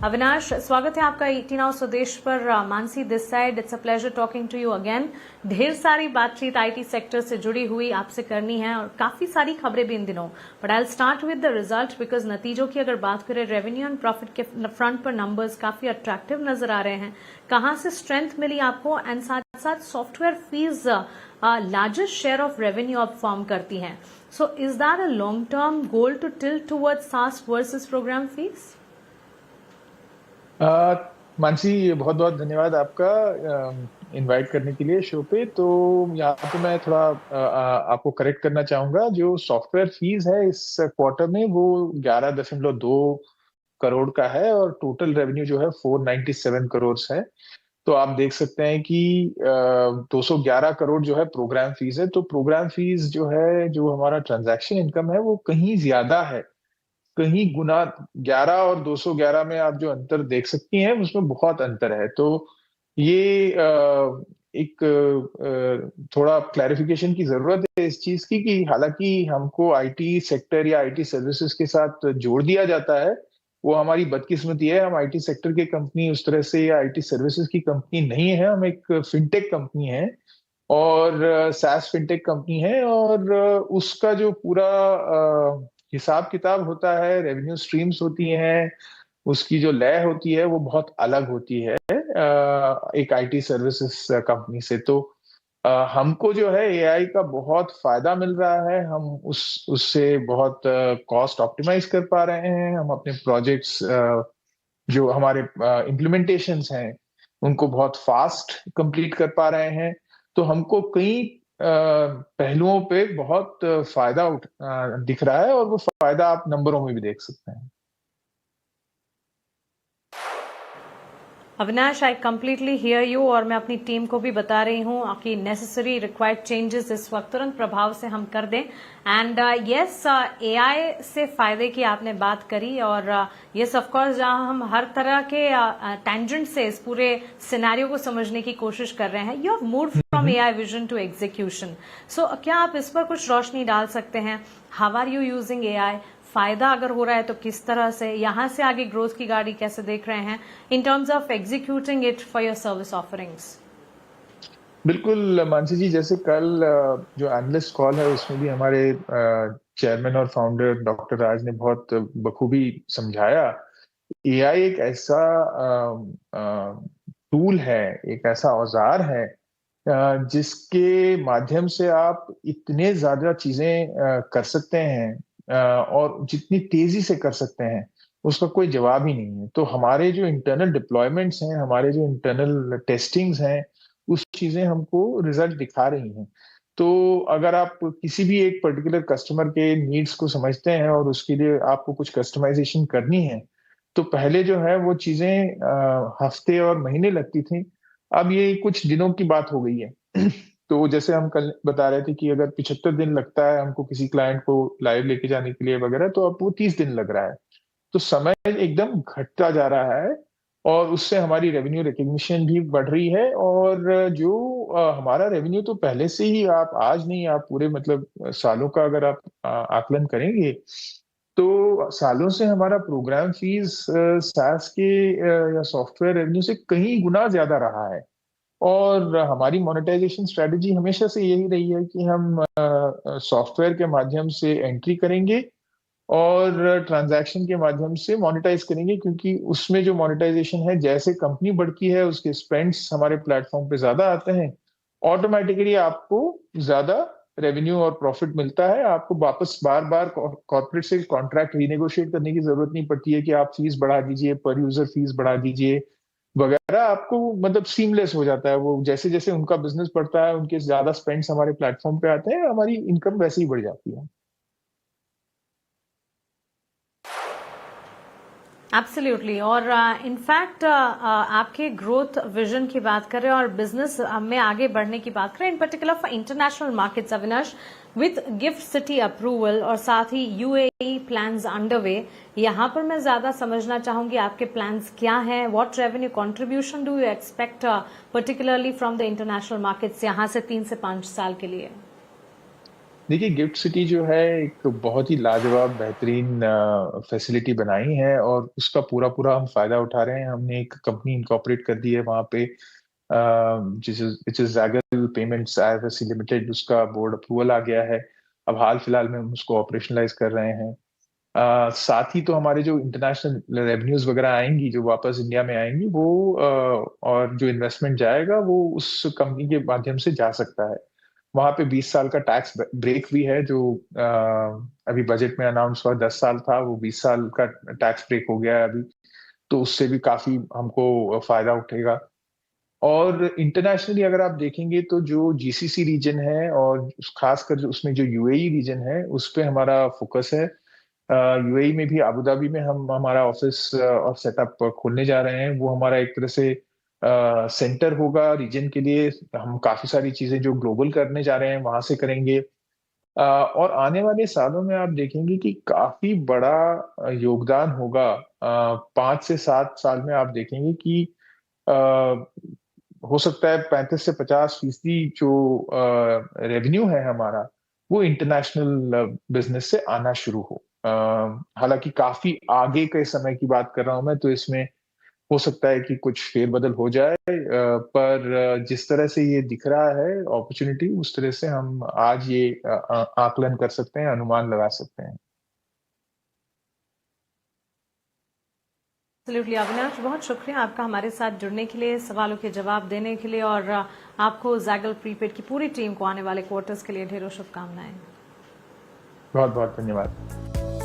अविनाश, स्वागत है आपका 18 आवर स्वदेश पर। Mansi this side, it's a pleasure talking to you again. ढेर सारी बातचीत आईटी सेक्टर से जुड़ी हुई आपसे करनी है और काफी सारी खबरें भी इन दिनों। But I will start with the result because नतीजों की अगर बात करें, रेवेन्यू एंड प्रॉफिट के फ्रंट पर नंबर्स काफी अट्रैक्टिव नजर आ रहे हैं। कहां से स्ट्रेंथ मिली आपको? एंड साथ साथ software fees largest share of revenue आप फॉर्म करती हैं। So is that a long term goal to tilt towards SaaS versus program fees? Mansi, बहुत बहुत धन्यवाद आपका इनवाइट करने के लिए शो पे। तो यहाँ पे मैं थोड़ा आपको करेक्ट करना चाहूंगा। जो सॉफ्टवेयर फीस है इस क्वार्टर में वो 11.2 करोड़ का है और टोटल रेवेन्यू जो है 497 करोड़ है। तो आप देख सकते हैं कि 211 करोड़ जो है प्रोग्राम फीस है। तो प्रोग्राम फीस जो है, जो हमारा ट्रांजैक्शन इनकम है, वो कहीं ज्यादा है, कहीं गुना। 11 और 211 में आप जो अंतर देख सकती हैं उसमें बहुत अंतर है। तो ये एक थोड़ा क्लैरिफिकेशन की जरूरत है इस चीज की, कि हालांकि हमको आईटी सेक्टर या आईटी सर्विसेज के साथ जोड़ दिया जाता है, वो हमारी बदकिस्मती है। हम आईटी सेक्टर की कंपनी उस तरह से या आईटी सर्विसेज की कंपनी नहीं है। हम एक फिनटेक कंपनी है और SaaS फिनटेक कंपनी है। और उसका जो पूरा हिसाब किताब होता है, रेवेन्यू स्ट्रीम्स होती हैं, उसकी जो लय होती है वो बहुत अलग होती है एक आईटी सर्विसेज कंपनी से। तो हमको जो है एआई का बहुत फायदा मिल रहा है। हम उससे बहुत कॉस्ट ऑप्टिमाइज कर पा रहे हैं। हम अपने प्रोजेक्ट्स जो हमारे इम्प्लीमेंटेशंस हैं उनको बहुत फास्ट कंप्लीट कर पा रहे हैं। तो हमको कई पहलुओं पे बहुत फायदा दिख रहा है और वो फायदा आप नंबरों में भी देख सकते हैं। Avinash, I completely here you और मैं अपनी टीम को भी बता रही हूँ कि नेसेसरी रिक्वायर्ड चेंजेस इस वक्त तुरंत प्रभाव से हम कर दें। एंड यस, एआई से फायदे की आपने बात करी और यस ऑफ कोर्स, जहां हम हर तरह के टेंजेंट से इस पूरे सिनेरियो को समझने की कोशिश कर रहे हैं, you have moved from AI vision to execution. So क्या आप इस पर कुछ रोशनी डाल सकते हैं? How are you using AI? फायदा अगर हो रहा है तो किस तरह से? यहां से आगे ग्रोथ की गाड़ी कैसे देख रहे हैं in terms of executing it for your service offerings? बिल्कुल मानसी जी, जैसे कल जो एनालिस्ट कॉल है उसमें भी हमारे चेयरमैन और फाउंडर डॉक्टर राज ने बहुत बखूबी समझाया। एआई एक ऐसा टूल है, एक ऐसा औजार है जिसके माध्यम से आप इतने ज्यादा चीजें कर सकते हैं और जितनी तेजी से कर सकते हैं उसका कोई जवाब ही नहीं है। तो हमारे जो इंटरनल डिप्लॉयमेंट्स हैं, हमारे जो इंटरनल टेस्टिंग्स हैं, उस चीजें हमको रिजल्ट दिखा रही हैं। तो अगर आप किसी भी एक पर्टिकुलर कस्टमर के नीड्स को समझते हैं और उसके लिए आपको कुछ कस्टमाइजेशन करनी है, तो पहले जो है वो चीजें हफ्ते और महीने लगती थी। अब ये कुछ दिनों की बात हो गई है। तो जैसे हम कल बता रहे थे कि अगर 75 दिन लगता है हमको किसी क्लाइंट को लाइव लेके जाने के लिए वगैरह, तो अब वो 30 दिन लग रहा है। तो समय एकदम घटता जा रहा है और उससे हमारी रेवेन्यू रिकग्निशन भी बढ़ रही है। और जो हमारा रेवेन्यू तो पहले से ही, आप आज नहीं, आप पूरे मतलब सालों का अगर आप आकलन करेंगे तो सालों से हमारा प्रोग्राम फीस SaaS के या सॉफ्टवेयर रेवेन्यू से कहीं गुना ज्यादा रहा है। और हमारी मोनेटाइजेशन स्ट्रेटजी हमेशा से यही रही है कि हम सॉफ्टवेयर के माध्यम से एंट्री करेंगे और ट्रांजैक्शन के माध्यम से मोनेटाइज करेंगे, क्योंकि उसमें जो मोनेटाइजेशन है, जैसे कंपनी बढ़ती है उसके स्पेंड्स हमारे प्लेटफॉर्म पे ज्यादा आते हैं, ऑटोमेटिकली आपको ज्यादा रेवेन्यू और प्रॉफिट मिलता है। आपको वापस बार बार कॉर्पोरेट से कॉन्ट्रैक्ट रीनेगोशिएट करने की जरूरत नहीं पड़ती है कि आप फीस बढ़ा दीजिए, पर यूजर फीस बढ़ा दीजिए वगैरह। आपको मतलब सीमलेस हो जाता है वो। जैसे जैसे उनका बिजनेस बढ़ता है, उनके ज्यादा स्पेंड्स हमारे प्लेटफॉर्म पे आते हैं, हमारी इनकम वैसे ही बढ़ जाती है। एब्सोल्युटली। और इनफैक्ट आपके ग्रोथ विजन की बात करें और बिजनेस में आगे बढ़ने की बात करें, इन particular for international markets, Avinash, with gift city approval और साथ ही यूएई प्लान्स अंडरवे, यहां पर मैं ज्यादा समझना चाहूंगी आपके प्लान्स क्या हैं? What revenue contribution do you expect particularly from the international markets यहां से 3 से 5 साल के लिए? देखिए, गिफ्ट सिटी जो है एक बहुत ही लाजवाब बेहतरीन फैसिलिटी बनाई है, और उसका पूरा पूरा हम फायदा उठा रहे हैं। हमने एक कंपनी इनकॉर्पोरेट कर दी है वहाँ पे, जिस ज़ैगल पेमेंट्स आईएफएससी लिमिटेड, उसका बोर्ड अप्रूवल आ गया है। अब हाल फिलहाल में हम उसको ऑपरेशनलाइज कर रहे हैं। साथ ही तो हमारे जो इंटरनेशनल रेवेन्यूज वगैरह आएंगी, जो वापस इंडिया में आएंगी, वो और जो इन्वेस्टमेंट जाएगा वो उस कंपनी के माध्यम से जा सकता है। वहां पे 20 साल का टैक्स ब्रेक भी है, जो अभी बजट में अनाउंस हुआ। 10 साल था, वो 20 साल का टैक्स ब्रेक हो गया है अभी। तो उससे भी काफी हमको फायदा उठेगा। और इंटरनेशनली अगर आप देखेंगे तो जो जीसीसी रीजन है, और खासकर जो उसमें जो यूएई रीजन है, उस पे हमारा फोकस है। यूएई में भी, अबू धाबी में हम हमारा ऑफिस और सेटअप खोलने जा रहे हैं। वो हमारा एक तरह से सेंटर होगा रीजन के लिए। हम काफी सारी चीजें जो ग्लोबल करने जा रहे हैं वहां से करेंगे। और आने वाले सालों में आप देखेंगे कि काफी बड़ा योगदान होगा। 5 से 7 साल में आप देखेंगे कि अ, हो सकता है 35 से 50% जो रेवेन्यू है हमारा, वो इंटरनेशनल बिजनेस से आना शुरू हो। हालांकि काफी आगे के समय की बात कर रहा हूं मैं, तो इसमें हो सकता है कि कुछ फेरबदल हो जाए, पर जिस तरह से ये दिख रहा है अपॉर्चुनिटी, उस तरह से हम आज ये आकलन कर सकते हैं, अनुमान लगा सकते हैं। एब्सोल्युटली अविनाश, बहुत शुक्रिया आपका हमारे साथ जुड़ने के लिए, सवालों के जवाब देने के लिए, और आपको ज़ैगल प्रीपेड की पूरी टीम को आने वाले क्वार्टर्स के लिए ढेरों शुभकामनाएं। बहुत बहुत धन्यवाद।